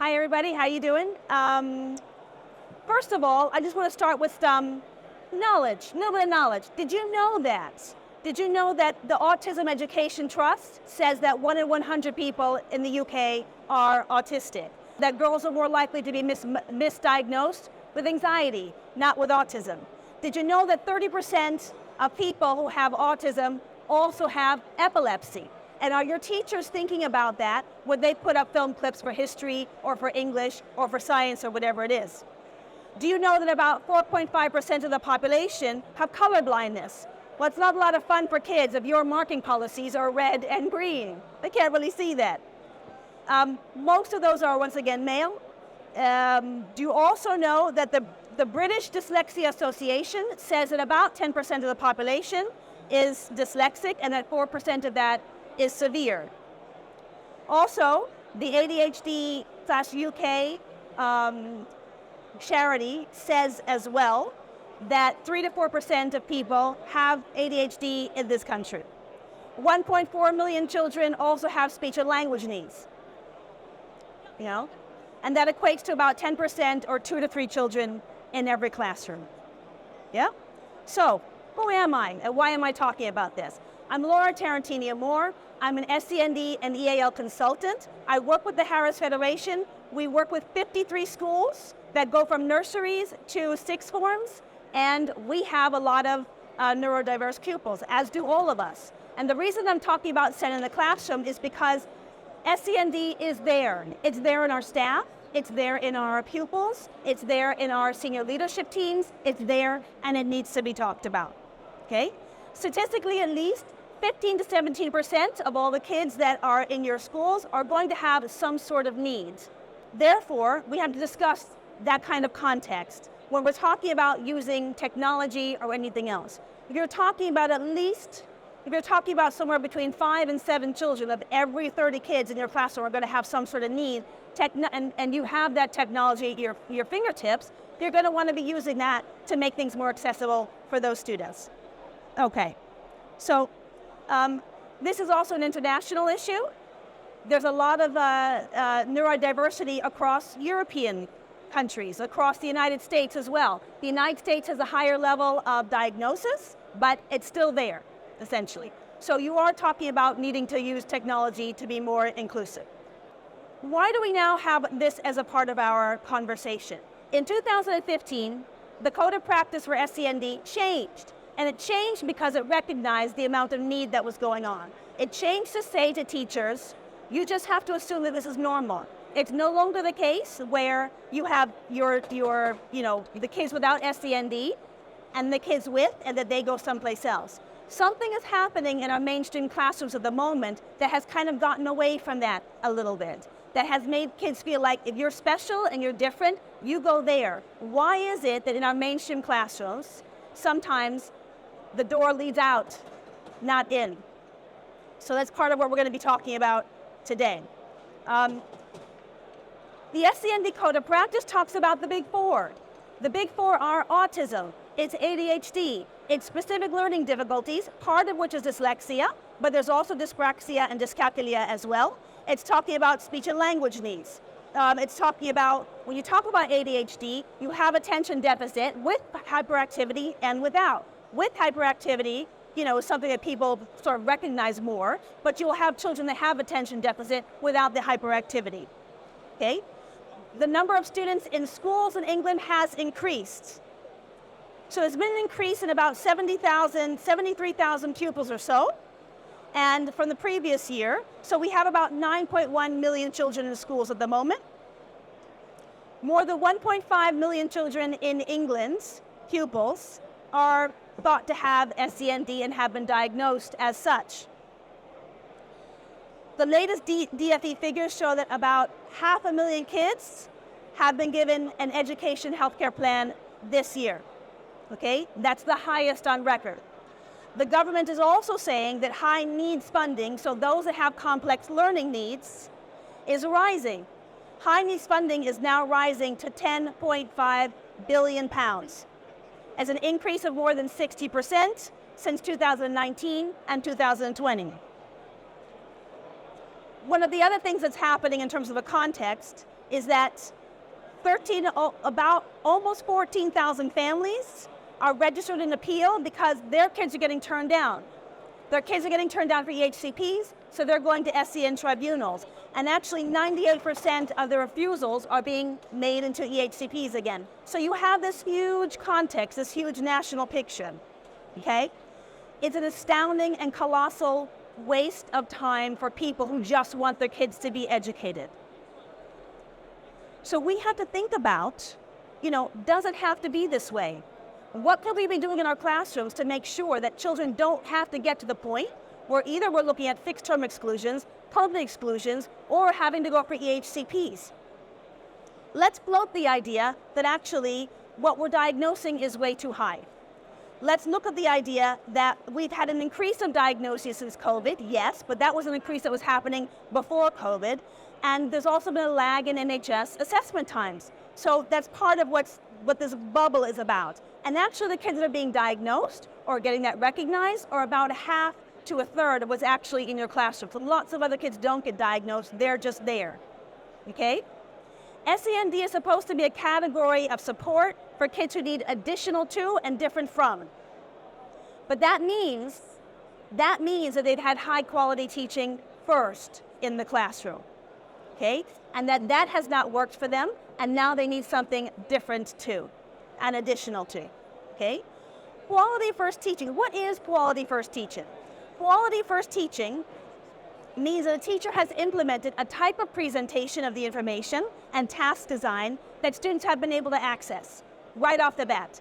Hi, everybody. How you doing? First of all, I just want to start with some knowledge, a little bit of knowledge. Did you know that? Did you know that the Autism Education Trust says that 1 in 100 people in the UK are autistic? That girls are more likely to be misdiagnosed with anxiety, not with autism? Did you know that 30% of people who have autism also have epilepsy? And are your teachers thinking about that when they put up film clips for history or for English or for science or whatever it is? Do you know that about 4.5% of the population have color blindness? Well, it's not a lot of fun for kids if your marking policies are red and green. They can't really see that. Most of those are, once again, male. Do you also know that the British Dyslexia Association says that about 10% of the population is dyslexic and that 4% of that is severe. Also, the ADHD/UK charity says as well that 3 to 4% of people have ADHD in this country. 1.4 million children also have speech and language needs. And that equates to about 10% or 2 to 3 children in every classroom. Yeah? So, who am I and why am I talking about this? I'm Laura Tarantini-Amor. I'm an SEND and EAL consultant. I work with the Harris Federation. We work with 53 schools that go from nurseries to sixth forms, and we have a lot of neurodiverse pupils, as do all of us. And the reason I'm talking about SEND in the classroom is because SEND is there. It's there in our staff. It's there in our pupils. It's there in our senior leadership teams. It's there, and it needs to be talked about. Okay? Statistically, at least 15 to 17% of all the kids that are in your schools are going to have some sort of needs. Therefore, we have to discuss that kind of context when we're talking about using technology or anything else. If you're talking about somewhere between 5 and 7 children of every 30 kids in your classroom are going to have some sort of need, and you have that technology at your fingertips, you're going to want to be using that to make things more accessible for those students. Okay, so this is also an international issue. There's a lot of neurodiversity across European countries, across the United States as well. The United States has a higher level of diagnosis, but it's still there, essentially. So you are talking about needing to use technology to be more inclusive. Why do we now have this as a part of our conversation? In 2015, the Code of Practice for SEND changed. And it changed because it recognized the amount of need that was going on. It changed to say to teachers, you just have to assume that this is normal. It's no longer the case where you have the kids without SEND and the kids with, and that they go someplace else. Something is happening in our mainstream classrooms at the moment that has kind of gotten away from that a little bit. That has made kids feel like if you're special and you're different, you go there. Why is it that in our mainstream classrooms, sometimes the door leads out, not in? So that's part of what we're going to be talking about today. The SEND Code of Practice talks about the big four. The big four are autism, it's ADHD, it's specific learning difficulties, part of which is dyslexia, but there's also dyspraxia and dyscalculia as well. It's talking about speech and language needs. It's talking about, when you talk about ADHD, you have attention deficit with hyperactivity and without. With hyperactivity, is something that people sort of recognize more, but you'll have children that have attention deficit without the hyperactivity. Okay? The number of students in schools in England has increased. So there's been an increase in about 73,000 pupils or so, and from the previous year. So we have about 9.1 million children in schools at the moment. More than 1.5 million children in England's pupils are thought to have SEND and have been diagnosed as such. The latest DFE figures show that about 500,000 kids have been given an education healthcare plan this year. Okay, that's the highest on record. The government is also saying that high needs funding, so those that have complex learning needs, is rising. High needs funding is now rising to £10.5 billion, as an increase of more than 60% since 2019 and 2020. One of the other things that's happening in terms of a context is that about almost 14,000 families are registered in appeal because their kids are getting turned down. Their kids are getting turned down for EHCPs, so they're going to SEN tribunals. And actually 98% of the refusals are being made into EHCPs again. So you have this huge context, this huge national picture, okay? It's an astounding and colossal waste of time for people who just want their kids to be educated. So we have to think about, does it have to be this way? What can we be doing in our classrooms to make sure that children don't have to get to the point where either we're looking at fixed term exclusions, public exclusions, or having to go for EHCPs? Let's float the idea that actually what we're diagnosing is way too high. Let's look at the idea that we've had an increase of diagnoses since COVID, yes, but that was an increase that was happening before COVID. And there's also been a lag in NHS assessment times. So that's part of what this bubble is about. And actually the kids that are being diagnosed or getting that recognized are about a half to a third of what's actually in your classroom. So lots of other kids don't get diagnosed, they're just there, okay? SEND is supposed to be a category of support for kids who need additional to and different from. But that means that they've had high quality teaching first in the classroom. Okay? And that has not worked for them, and now they need something different too, and additional to. Okay? Quality first teaching. What is quality first teaching? Quality first teaching means that a teacher has implemented a type of presentation of the information and task design that students have been able to access right off the bat.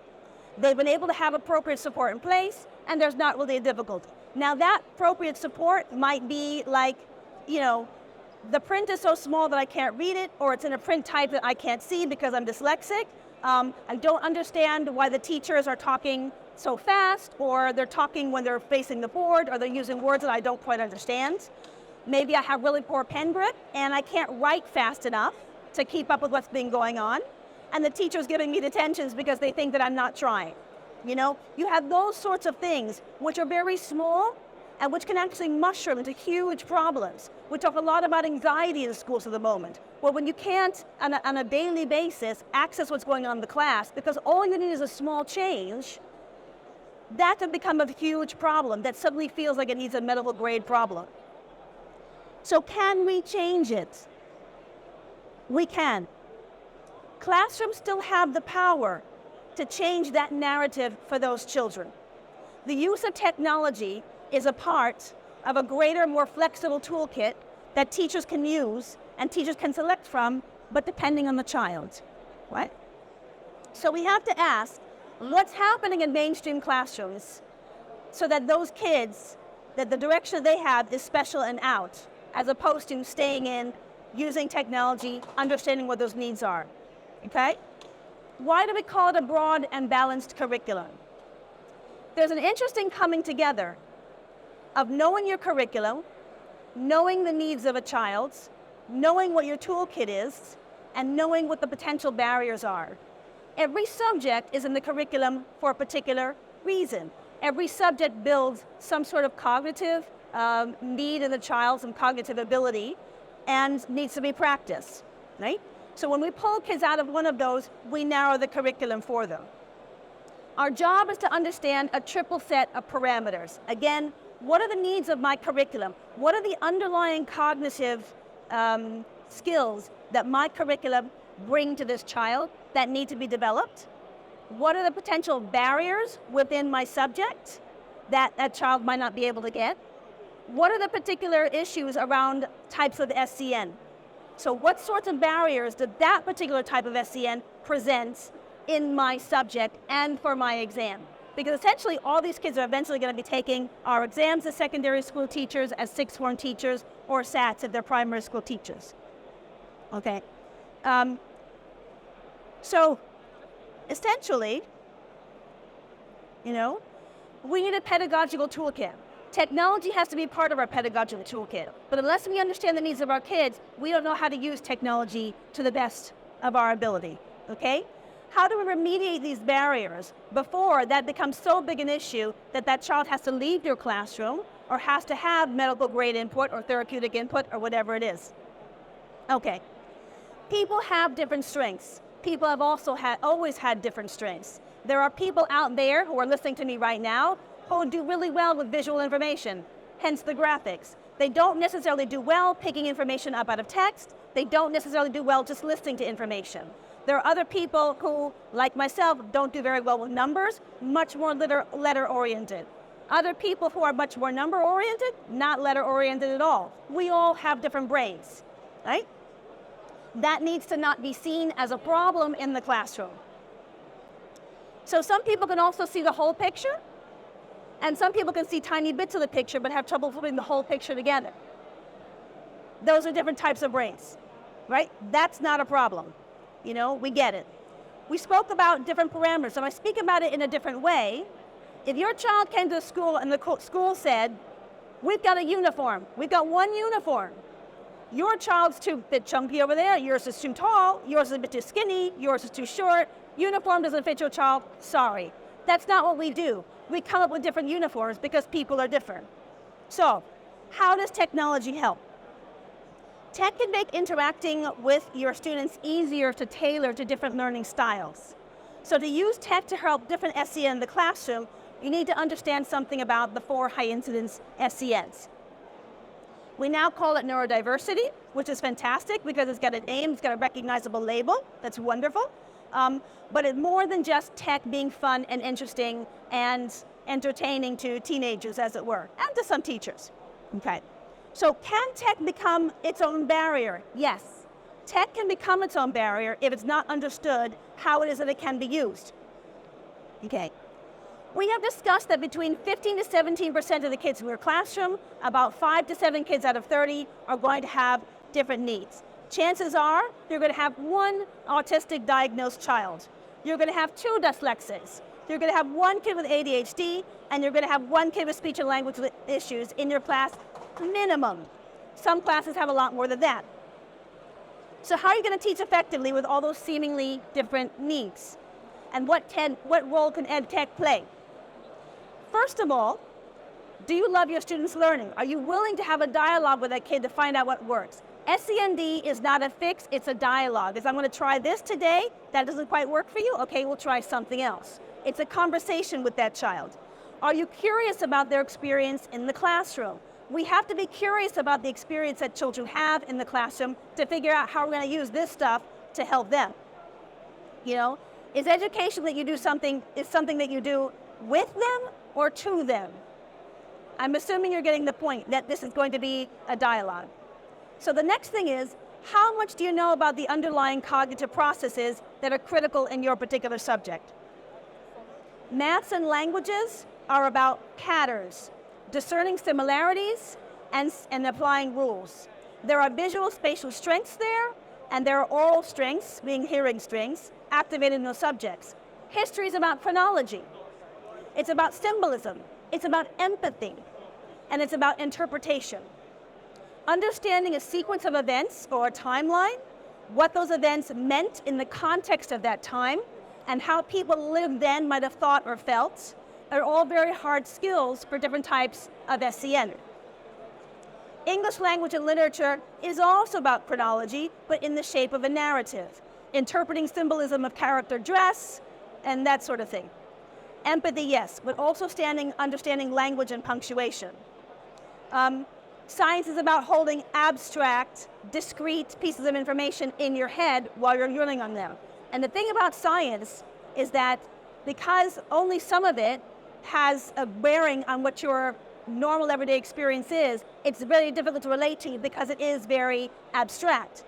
They've been able to have appropriate support in place, and there's not really a difficulty. Now that appropriate support might be like, the print is so small that I can't read it, or it's in a print type that I can't see because I'm dyslexic. I don't understand why the teachers are talking so fast, or they're talking when they're facing the board, or they're using words that I don't quite understand. Maybe I have really poor pen grip, and I can't write fast enough to keep up with what's been going on. And the teacher's giving me detentions because they think that I'm not trying. You have those sorts of things which are very small, and which can actually mushroom into huge problems. We talk a lot about anxiety in schools at the moment. Well, when you can't, on a daily basis, access what's going on in the class, because all you need is a small change, that can become a huge problem that suddenly feels like it needs a medical grade problem. So can we change it? We can. Classrooms still have the power to change that narrative for those children. The use of technology is a part of a greater, more flexible toolkit that teachers can use and teachers can select from, but depending on the child, right? So we have to ask, what's happening in mainstream classrooms so that those kids, that the direction they have is special and out, as opposed to staying in, using technology, understanding what those needs are, okay? Why do we call it a broad and balanced curriculum? There's an interesting coming together of knowing your curriculum, knowing the needs of a child, knowing what your toolkit is, and knowing what the potential barriers are. Every subject is in the curriculum for a particular reason. Every subject builds some sort of cognitive need in the child, some cognitive ability, and needs to be practiced, right? So when we pull kids out of one of those, we narrow the curriculum for them. Our job is to understand a triple set of parameters. Again, what are the needs of my curriculum? What are the underlying cognitive skills that my curriculum bring to this child that need to be developed? What are the potential barriers within my subject that that child might not be able to get? What are the particular issues around types of SEN? So what sorts of barriers did that particular type of SEN present in my subject and for my exam? Because essentially all these kids are eventually going to be taking our exams as secondary school teachers, as sixth form teachers, or SATs if they're primary school teachers. Okay. So essentially, we need a pedagogical toolkit. Technology has to be part of our pedagogical toolkit. But unless we understand the needs of our kids, we don't know how to use technology to the best of our ability, okay? How do we remediate these barriers before that becomes so big an issue that that child has to leave your classroom or has to have medical grade input or therapeutic input or whatever it is? Okay. People have different strengths. People have also always had different strengths. There are people out there who are listening to me right now who do really well with visual information, hence the graphics. They don't necessarily do well picking information up out of text. They don't necessarily do well just listening to information. There are other people who, like myself, don't do very well with numbers, much more letter-oriented. Other people who are much more number-oriented, not letter-oriented at all. We all have different brains, right? That needs to not be seen as a problem in the classroom. So some people can also see the whole picture, and some people can see tiny bits of the picture but have trouble putting the whole picture together. Those are different types of brains, right? That's not a problem. You know, we get it. We spoke about different parameters. So I speak about it in a different way. If your child came to school and the school said, we've got a uniform, we've got one uniform. Your child's too bit chunky over there, yours is too tall, yours is a bit too skinny, yours is too short, uniform doesn't fit your child, sorry. That's not what we do. We come up with different uniforms because people are different. So, how does technology help? Tech can make interacting with your students easier to tailor to different learning styles. So to use tech to help different SEN in the classroom, you need to understand something about the 4 high incidence SENs. We now call it neurodiversity, which is fantastic because it's got an name, it's got a recognizable label. That's wonderful. But it's more than just tech being fun and interesting and entertaining to teenagers, as it were, and to some teachers. Okay. So can tech become its own barrier? Yes. Tech can become its own barrier if it's not understood how it is that it can be used. Okay. We have discussed that between 15 to 17% of the kids in your classroom, about 5 to 7 kids out of 30 are going to have different needs. Chances are you're going to have 1 autistic diagnosed child. You're going to have 2 dyslexics. You're going to have 1 kid with ADHD, and you're going to have 1 kid with speech and language issues in your class, minimum. Some classes have a lot more than that. So how are you going to teach effectively with all those seemingly different needs? And what role can ed tech play? First of all, do you love your students' learning? Are you willing to have a dialogue with that kid to find out what works? SEND is not a fix, it's a dialogue. It's I'm going to try this today, that doesn't quite work for you, okay, we'll try something else. It's a conversation with that child. Are you curious about their experience in the classroom? We have to be curious about the experience that children have in the classroom to figure out how we're going to use this stuff to help them. You know, is education that you do something that you do with them or to them? I'm assuming you're getting the point that this is going to be a dialogue. So the next thing is, how much do you know about the underlying cognitive processes that are critical in your particular subject? Maths and languages are about patterns, discerning similarities, and applying rules. There are visual spatial strengths there, and there are oral strengths, being hearing strengths, activated in those subjects. History is about chronology. It's about symbolism. It's about empathy. And it's about interpretation. Understanding a sequence of events or a timeline, what those events meant in the context of that time, and how people lived then might have thought or felt, are all very hard skills for different types of SEN. English language and literature is also about chronology, but in the shape of a narrative, interpreting symbolism of character dress, and that sort of thing. Empathy, yes, but also understanding language and punctuation. Science is about holding abstract, discrete pieces of information in your head while you're learning on them. And the thing about science is that because only some of it has a bearing on what your normal everyday experience is, it's very difficult to relate to because it is very abstract.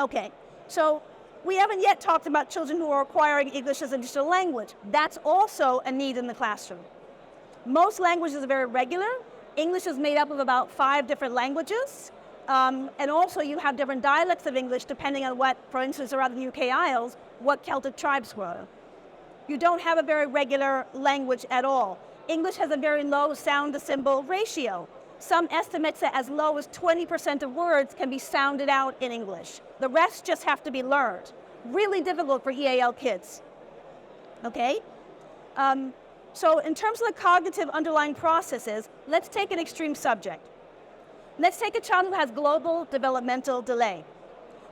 Okay, so we haven't yet talked about children who are acquiring English as an additional language. That's also a need in the classroom. Most languages are very regular. English is made up of about 5 different languages. And also you have different dialects of English depending on what, for instance, around the UK Isles, what Celtic tribes were. You don't have a very regular language at all. English has a very low sound to symbol ratio. Some estimates that as low as 20% of words can be sounded out in English. The rest just have to be learned. Really difficult for EAL kids. Okay? So in terms of the cognitive underlying processes, let's take an extreme subject. Let's take a child who has global developmental delay.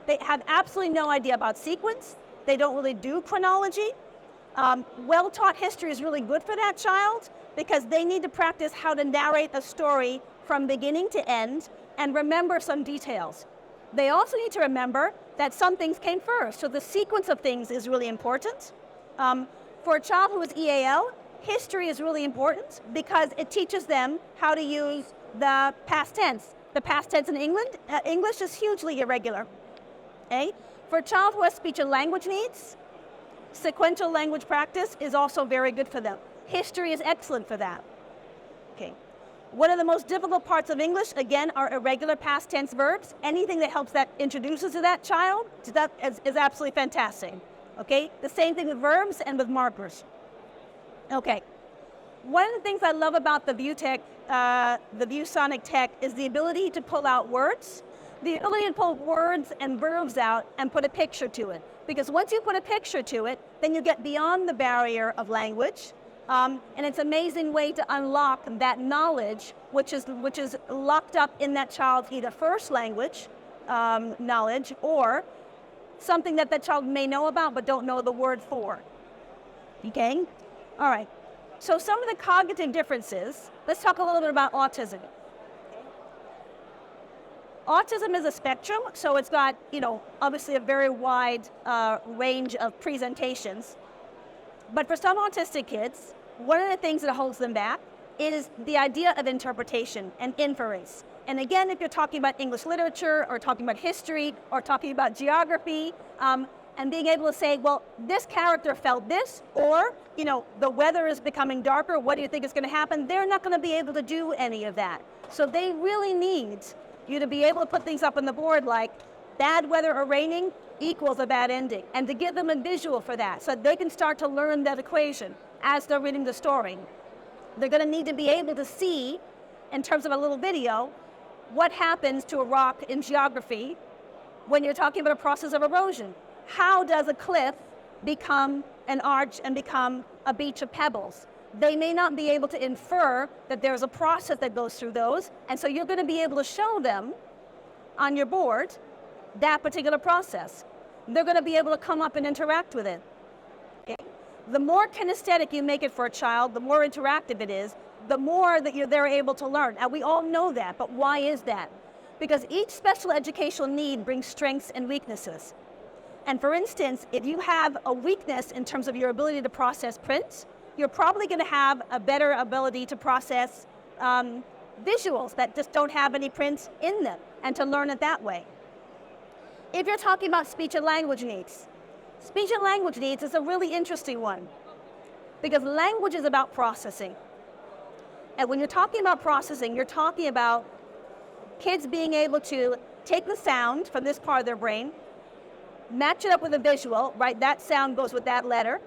They have absolutely no idea about sequence. They don't really do chronology. Well-taught history is really good for that child because they need to practice how to narrate a story from beginning to end and remember some details. They also need to remember that some things came first, so the sequence of things is really important. For a child who is EAL, history is really important because it teaches them how to use the past tense. The past tense in English is hugely irregular. Okay? For a child who has speech and language needs, sequential language practice is also very good for them. History is excellent for that. Okay. One of the most difficult parts of English, again, are irregular past tense verbs. Anything that helps that introduces to that child is absolutely fantastic. Okay? The same thing with verbs and with markers. Okay. One of the things I love about the ViewSonic tech is the ability to pull out words, the ability to pull words and verbs out and put a picture to it. Because once you put a picture to it, then you get beyond the barrier of language. And it's an amazing way to unlock that knowledge, which is locked up in that child's either first language knowledge or something that that child may know about but don't know the word for. Okay? All right. So some of the cognitive differences, let's talk a little bit about autism. Autism is a spectrum, so it's got, obviously a very wide range of presentations. But for some autistic kids, one of the things that holds them back is the idea of interpretation and inference. And again, if you're talking about English literature or talking about history or talking about geography, and being able to say, well, this character felt this, or, the weather is becoming darker, what do you think is going to happen? They're not going to be able to do any of that. So they really need you to be able to put things up on the board like bad weather or raining equals a bad ending, and to give them a visual for that so they can start to learn that equation as they're reading the story. They're going to need to be able to see, in terms of a little video, what happens to a rock in geography when you're talking about a process of erosion. How does a cliff become an arch and become a beach of pebbles? They may not be able to infer that there's a process that goes through those, and so you're going to be able to show them on your board that particular process. They're going to be able to come up and interact with it. Okay? The more kinesthetic you make it for a child, the more interactive it is, the more that they're able to learn. And we all know that, but why is that? Because each special educational need brings strengths and weaknesses. And for instance, if you have a weakness in terms of your ability to process print, you're probably going to have a better ability to process visuals that just don't have any print in them and to learn it that way. If you're talking about speech and language needs is a really interesting one because language is about processing. And when you're talking about processing, you're talking about kids being able to take the sound from this part of their brain, match it up with a visual, right? That sound goes with that letter,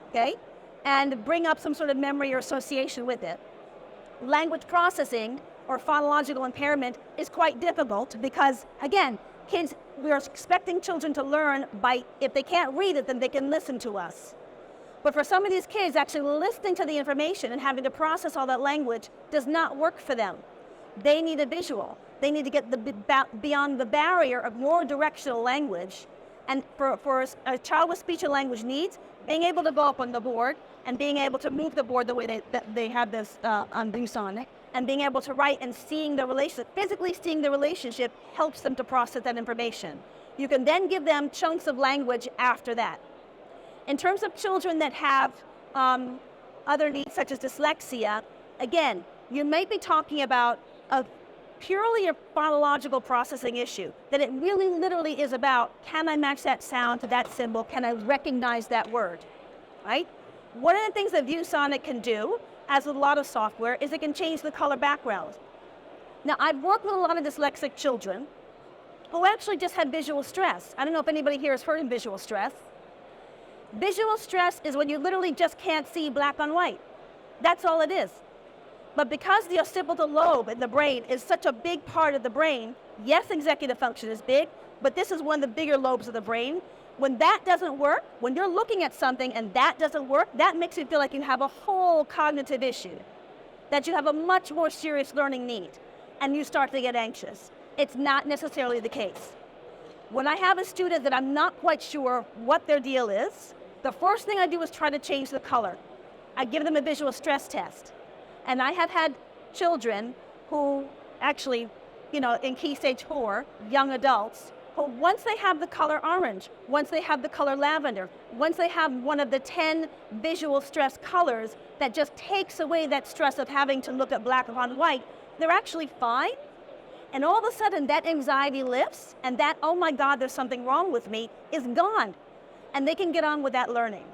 okay? And bring up some sort of memory or association with it. Language processing or phonological impairment is quite difficult because, again, we are expecting children to learn by, if they can't read it, then they can listen to us. But for some of these kids, actually listening to the information and having to process all that language does not work for them. They need a visual. They need to get beyond the barrier of more directional language. And for a child with speech and language needs, being able to go up on the board and being able to move the board the way they have this on ViewSonic, and being able to write and seeing the relationship, physically seeing the relationship helps them to process that information. You can then give them chunks of language after that. In terms of children that have other needs such as dyslexia, again, you might be talking about purely a phonological processing issue, that it really literally is about, can I match that sound to that symbol? Can I recognize that word, right? One of the things that ViewSonic can do, as with a lot of software, is it can change the color background. Now, I've worked with a lot of dyslexic children who actually just had visual stress. I don't know if anybody here has heard of visual stress. Visual stress is when you literally just can't see black on white. That's all it is. But because the occipital lobe in the brain is such a big part of the brain, yes, executive function is big, but this is one of the bigger lobes of the brain. When that doesn't work, when you're looking at something and that doesn't work, that makes you feel like you have a whole cognitive issue, that you have a much more serious learning need, and you start to get anxious. It's not necessarily the case. When I have a student that I'm not quite sure what their deal is, the first thing I do is try to change the color. I give them a visual stress test. And I have had children who actually, in Key Stage 4, young adults, who once they have the color orange, once they have the color lavender, once they have one of the 10 visual stress colors that just takes away that stress of having to look at black on white, they're actually fine. And all of a sudden that anxiety lifts and that, oh my God, there's something wrong with me, is gone. And they can get on with that learning.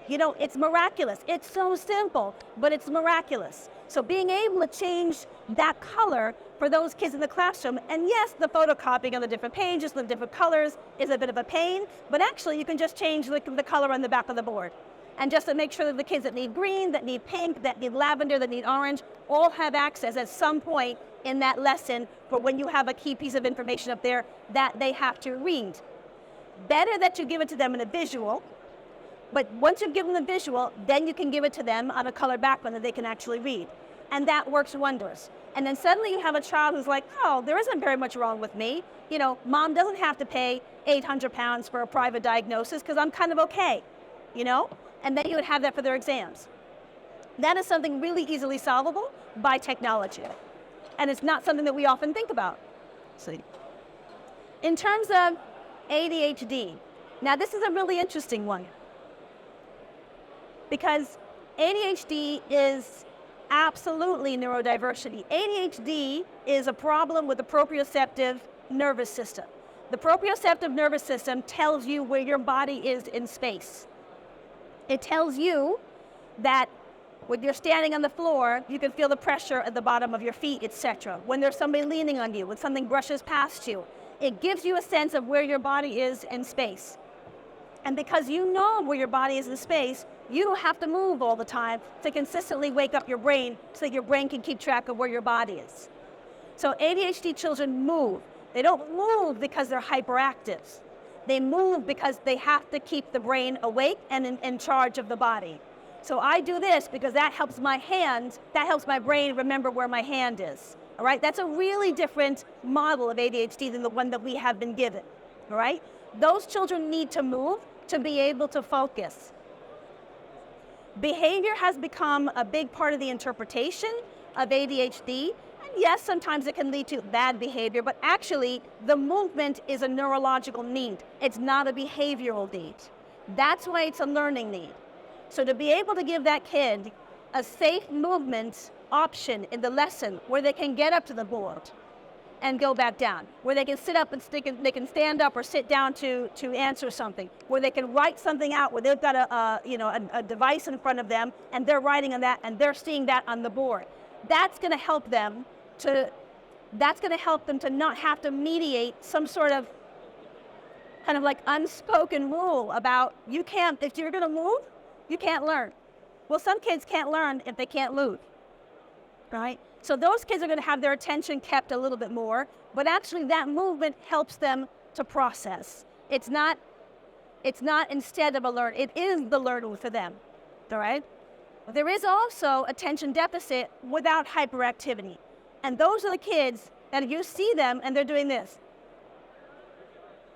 It's miraculous. It's so simple, but it's miraculous. So being able to change that color for those kids in the classroom, and yes, the photocopying on the different pages, the different colors is a bit of a pain, but actually you can just change the color on the back of the board. And just to make sure that the kids that need green, that need pink, that need lavender, that need orange, all have access at some point in that lesson for when you have a key piece of information up there that they have to read. Better that you give it to them in a visual, but once you give them the visual, then you can give it to them on a colored background that they can actually read. And that works wonders. And then suddenly you have a child who's like, oh, there isn't very much wrong with me. Mom doesn't have to pay 800 pounds for a private diagnosis because I'm kind of okay, And then you would have that for their exams. That is something really easily solvable by technology. And it's not something that we often think about. In terms of ADHD, now this is a really interesting one. Because ADHD is absolutely neurodiversity. ADHD is a problem with the proprioceptive nervous system. The proprioceptive nervous system tells you where your body is in space. It tells you that when you're standing on the floor, you can feel the pressure at the bottom of your feet, etc. When there's somebody leaning on you, when something brushes past you, it gives you a sense of where your body is in space. And because you know where your body is in space, you don't have to move all the time to consistently wake up your brain so that your brain can keep track of where your body is. So ADHD children move. They don't move because they're hyperactive. They move because they have to keep the brain awake and in charge of the body. So I do this because that helps my hand, that helps my brain remember where my hand is. All right, that's a really different model of ADHD than the one that we have been given. All right, those children need to move to be able to focus. Behavior has become a big part of the interpretation of ADHD. And yes, sometimes it can lead to bad behavior, but actually the movement is a neurological need. It's not a behavioral need. That's why it's a learning need. So to be able to give that kid a safe movement option in the lesson where they can get up to the board and go back down, where they can sit up and they can stand up or sit down to answer something, where they can write something out, where they've got a device in front of them and they're writing on that and they're seeing that on the board. That's going to help them to not have to mediate some sort of kind of like unspoken rule about if you're going to move, you can't learn. Well, some kids can't learn if they can't move, right? So those kids are going to have their attention kept a little bit more, but actually that movement helps them to process. It's not instead of a learn, it is the learning for them, all right? There is also attention deficit without hyperactivity. And those are the kids that you see them and they're doing this,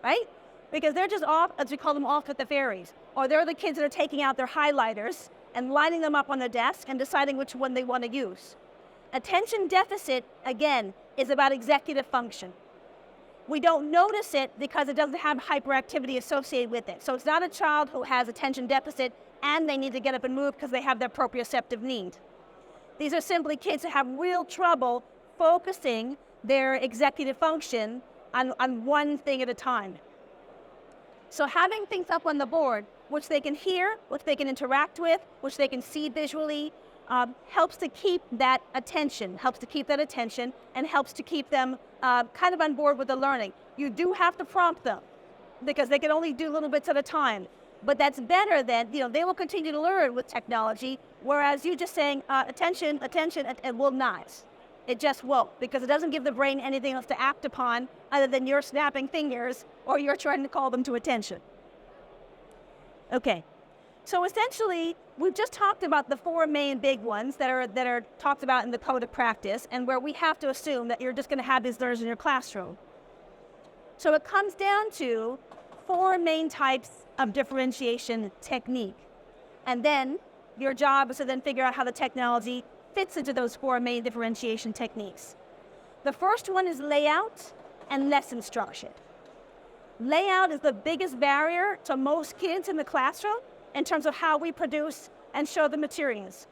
right? Because they're just off, as we call them, off with the fairies. Or they're the kids that are taking out their highlighters and lining them up on the desk and deciding which one they want to use. Attention deficit, again, is about executive function. We don't notice it because it doesn't have hyperactivity associated with it. So it's not a child who has attention deficit and they need to get up and move because they have their proprioceptive need. These are simply kids who have real trouble focusing their executive function on one thing at a time. So having things up on the board, which they can hear, which they can interact with, which they can see visually, helps to keep that attention, and helps to keep them kind of on board with the learning. You do have to prompt them because they can only do little bits at a time. But that's better than, they will continue to learn with technology, whereas you just saying, attention, and will not. It just won't, because it doesn't give the brain anything else to act upon other than you're snapping fingers or you're trying to call them to attention. Okay, so essentially, we've just talked about the four main big ones that are talked about in the code of practice and where we have to assume that you're just going to have these learners in your classroom. So it comes down to 4 main types of differentiation technique. And then your job is to then figure out how the technology fits into those 4 main differentiation techniques. The first one is layout and lesson structure. Layout is the biggest barrier to most kids in the classroom in terms of how we produce and show the materials.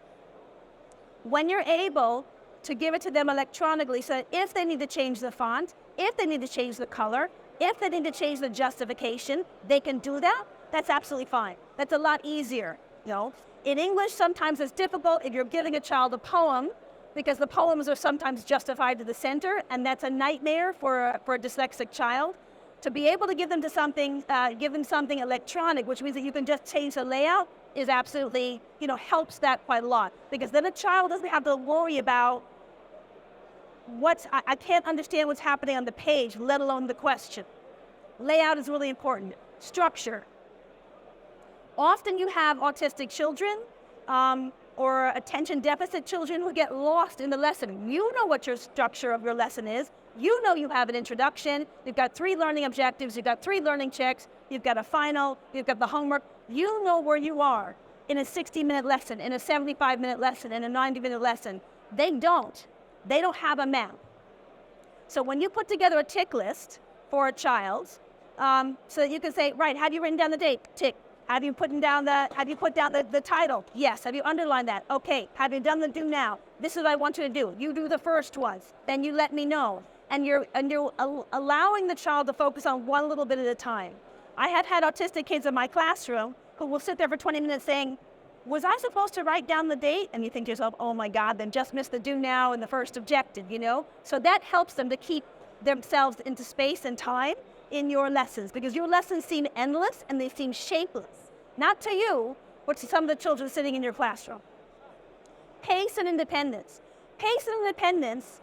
When you're able to give it to them electronically, so that if they need to change the font, if they need to change the color, if they need to change the justification, they can do that, that's absolutely fine. That's a lot easier, you know. In English, sometimes it's difficult if you're giving a child a poem, because the poems are sometimes justified to the center, and that's a nightmare for a dyslexic child. To be able to give them something electronic, which means that you can just change the layout, is absolutely, helps that quite a lot. Because then a child doesn't have to worry about I can't understand what's happening on the page, let alone the question. Layout is really important. Structure. Often you have autistic children or attention deficit children who get lost in the lesson. You know what your structure of your lesson is. You know you have an introduction, you've got 3 learning objectives, you've got 3 learning checks, you've got a final, you've got the homework. You know where you are in a 60-minute lesson, in a 75-minute lesson, in a 90-minute lesson. They don't. They don't have a map. So when you put together a tick list for a child, so that you can say, right, have you written down the date? Tick. Have you put down the title? Yes. Have you underlined that? Okay. Have you done the do now? This is what I want you to do. You do the first ones. Then you let me know. And you're allowing the child to focus on one little bit at a time. I have had autistic kids in my classroom who will sit there for 20 minutes saying, was I supposed to write down the date? And you think to yourself, oh my God, they just missed the do now and the first objective, So that helps them to keep themselves into space and time in your lessons, because your lessons seem endless and they seem shapeless. Not to you, but to some of the children sitting in your classroom. Pace and independence. Pace and independence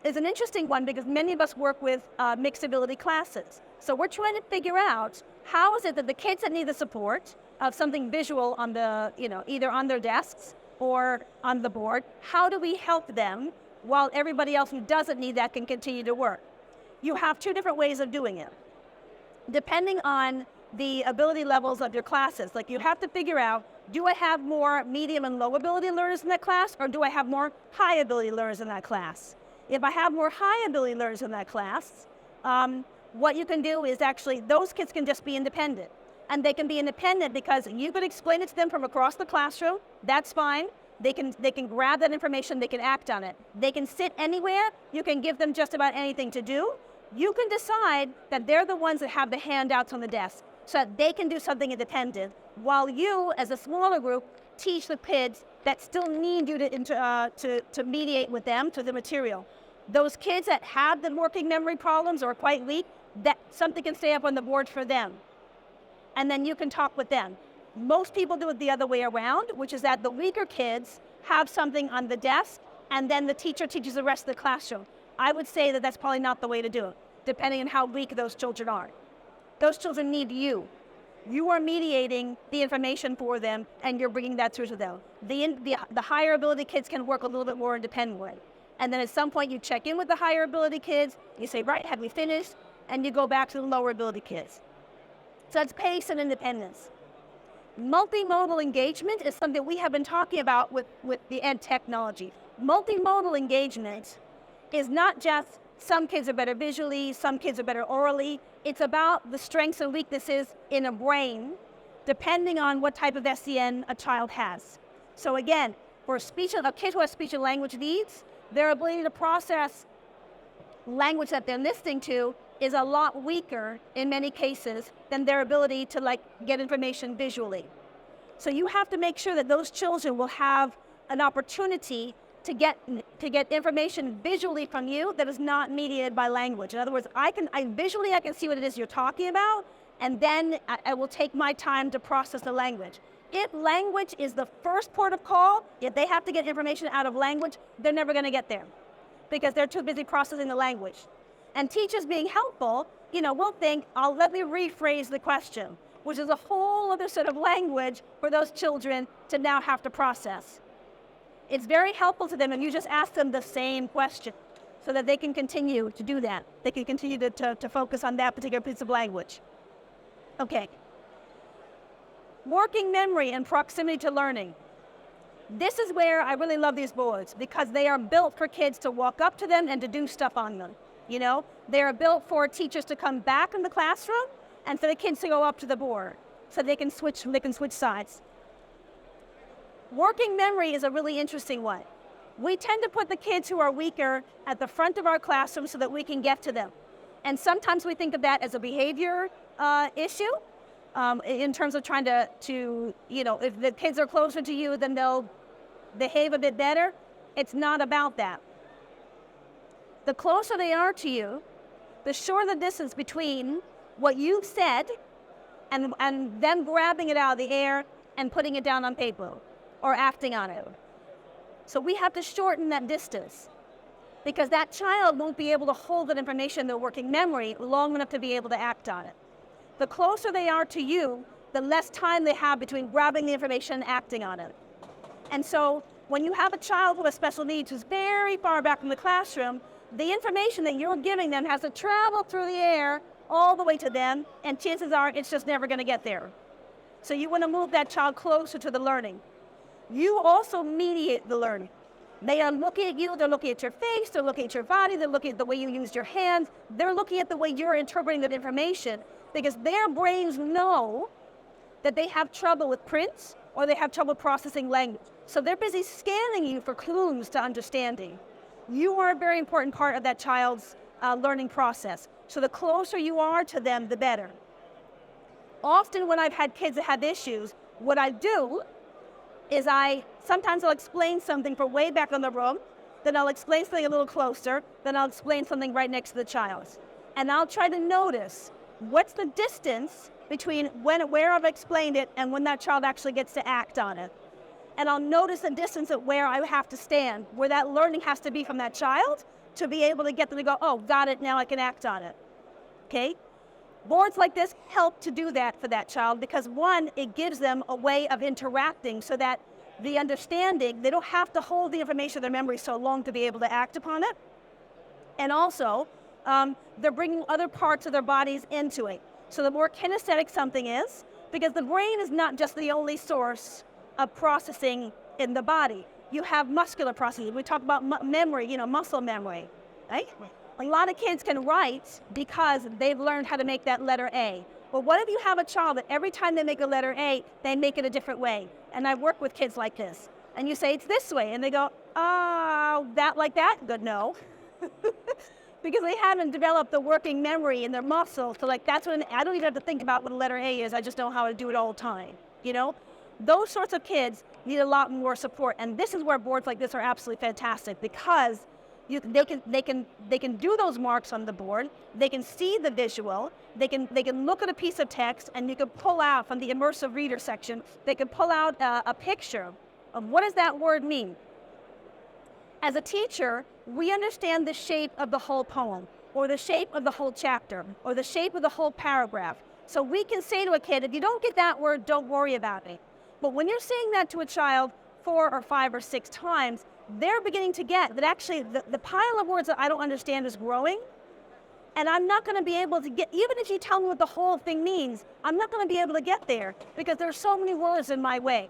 is an interesting one because many of us work with mixed ability classes. So we're trying to figure out how is it that the kids that need the support of something visual on the, either on their desks or on the board, how do we help them while everybody else who doesn't need that can continue to work? You have 2 different ways of doing it. Depending on the ability levels of your classes, like you have to figure out, do I have more medium and low ability learners in that class, or do I have more high ability learners in that class? If I have more high ability learners in that class, what you can do is actually, those kids can just be independent. And they can be independent because you could explain it to them from across the classroom, that's fine. They can grab that information, they can act on it. They can sit anywhere, you can give them just about anything to do. You can decide that they're the ones that have the handouts on the desk so that they can do something independent, while you, as a smaller group, teach the kids that still need you to mediate with them to the material. Those kids that have the working memory problems or are quite weak, that something can stay up on the board for them. And then you can talk with them. Most people do it the other way around, which is that the weaker kids have something on the desk and then the teacher teaches the rest of the classroom. I would say that that's probably not the way to do it, depending on how weak those children are. Those children need you. You are mediating the information for them and you're bringing that through to them. The higher ability kids can work a little bit more independently. And then at some point you check in with the higher ability kids, you say, right, have we finished? And you go back to the lower ability kids. So it's pace and independence. Multimodal engagement is something we have been talking about with the ed technology. Multimodal engagement is not just some kids are better visually, some kids are better orally. It's about the strengths and weaknesses in a brain, depending on what type of SEN a child has. So again, for a kid who has speech and language needs, their ability to process language that they're listening to is a lot weaker in many cases than their ability to get information visually. So you have to make sure that those children will have an opportunity to get information visually from you that is not mediated by language. In other words, I can see what it is you're talking about, and then I will take my time to process the language. If language is the first port of call, if they have to get information out of language, they're never going to get there because they're too busy processing the language. And teachers being helpful, will think, let me rephrase the question, which is a whole other set of language for those children to now have to process. It's very helpful to them if you just ask them the same question. so that they can continue to do that. They can continue to focus on that particular piece of language. Okay. Working memory and proximity to learning. This is where I really love these boards because they are built for kids to walk up to them and to do stuff on them. You know, they are built for teachers to come back in the classroom and for the kids to go up to the board so they can switch sides. Working memory is a really interesting one. We tend to put the kids who are weaker at the front of our classroom so that we can get to them. And sometimes we think of that as a behavior issue in terms of trying to, you know, if the kids are closer to you, then they'll behave a bit better. It's not about that. The closer they are to you, the shorter the distance between what you've said and them grabbing it out of the air and putting it down on paper or acting on it. So we have to shorten that distance because that child won't be able to hold that information in their working memory long enough to be able to act on it. The closer they are to you, the less time they have between grabbing the information and acting on it. And so when you have a child with special needs who's very far back from the classroom, the information that you're giving them has to travel through the air all the way to them, and chances are it's just never going to get there. So you want to move that child closer to the learning. You also mediate the learning. They are looking at you, they're looking at your face, they're looking at your body, they're looking at the way you use your hands, they're looking at the way you're interpreting that information because their brains know that they have trouble with print or they have trouble processing language. So they're busy scanning you for clues to understanding. You are a very important part of that child's learning process. So the closer you are to them, the better. Often when I've had kids that have issues, what I do is sometimes I'll explain something from way back in the room, then I'll explain something a little closer, then I'll explain something right next to the child. And I'll try to notice what's the distance between where I've explained it and when that child actually gets to act on it. And I'll notice the distance at where I have to stand, where that learning has to be from that child to be able to get them to go, oh, got it, now I can act on it. Okay? Boards like this help to do that for that child because one, it gives them a way of interacting so that the understanding, they don't have to hold the information in their memory so long to be able to act upon it. And also, they're bringing other parts of their bodies into it. So the more kinesthetic something is, because the brain is not just the only source of processing in the body. You have muscular processing. We talk about memory, muscle memory, right? A lot of kids can write because they've learned how to make that letter A. But what if you have a child that every time they make a letter A, they make it a different way? And I work with kids like this. And you say, it's this way. And they go, oh, that like that? Good, no. Because they haven't developed the working memory in their muscles. So that's when I don't even have to think about what a letter A is. I just know how to do it all the time, Those sorts of kids need a lot more support. And this is where boards like this are absolutely fantastic because they can do those marks on the board. They can see the visual. They can look at a piece of text, and you can pull out from the immersive reader section. They can pull out a picture of what does that word mean. As a teacher, we understand the shape of the whole poem, or the shape of the whole chapter, or the shape of the whole paragraph. So we can say to a kid, if you don't get that word, don't worry about it. But when you're saying that to a child 4 or 5 or 6 times, they're beginning to get that actually the pile of words that I don't understand is growing. And I'm not going to be able to get, even if you tell me what the whole thing means, I'm not going to be able to get there because there's so many words in my way.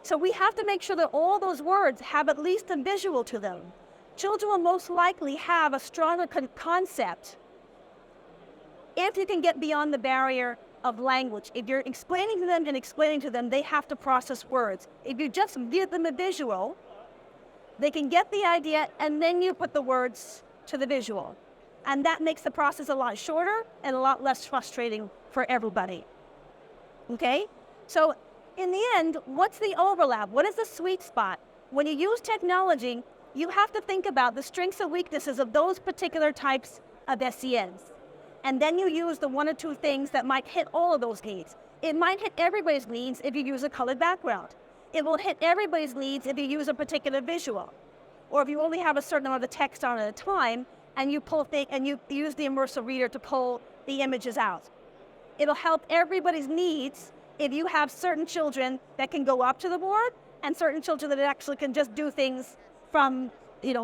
So we have to make sure that all those words have at least a visual to them. Children will most likely have a stronger concept if you can get beyond the barrier of language. If you're explaining to them, they have to process words. If you just give them a visual, they can get the idea, and then you put the words to the visual. And that makes the process a lot shorter and a lot less frustrating for everybody. Okay? So in the end, what's the overlap? What is the sweet spot? When you use technology, you have to think about the strengths and weaknesses of those particular types of SENs. And then you use the 1 or 2 things that might hit all of those needs. It might hit everybody's needs if you use a colored background. It will hit everybody's needs if you use a particular visual. Or if you only have a certain amount of text on at a time, and you use the immersive reader to pull the images out. It'll help everybody's needs if you have certain children that can go up to the board and certain children that actually can just do things from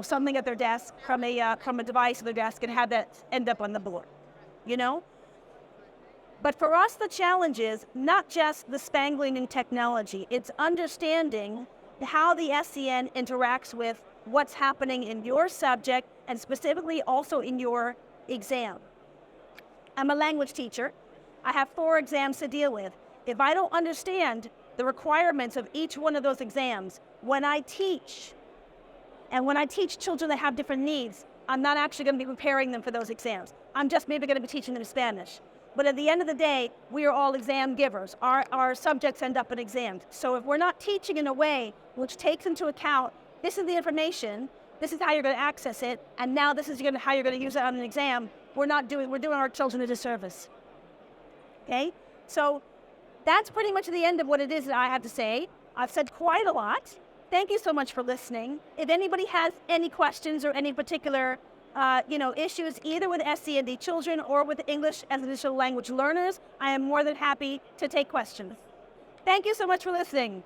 something at their desk from a device at their desk and have that end up on the board, But for us, the challenge is not just the spangling in technology. It's understanding how the SEN interacts with what's happening in your subject and specifically also in your exam. I'm a language teacher. I have 4 exams to deal with. If I don't understand the requirements of each one of those exams, when I teach children that have different needs, I'm not actually going to be preparing them for those exams. I'm just maybe going to be teaching them Spanish. But at the end of the day, we are all exam givers. Our subjects end up in exams. So if we're not teaching in a way which takes into account, this is the information, this is how you're going to access it, and now this is how you're going to use it on an exam, we're doing our children a disservice. Okay? So that's pretty much the end of what it is that I have to say. I've said quite a lot. Thank you so much for listening. If anybody has any questions or any particular issues either with SEND children or with English as additional language learners, I am more than happy to take questions. Thank you so much for listening.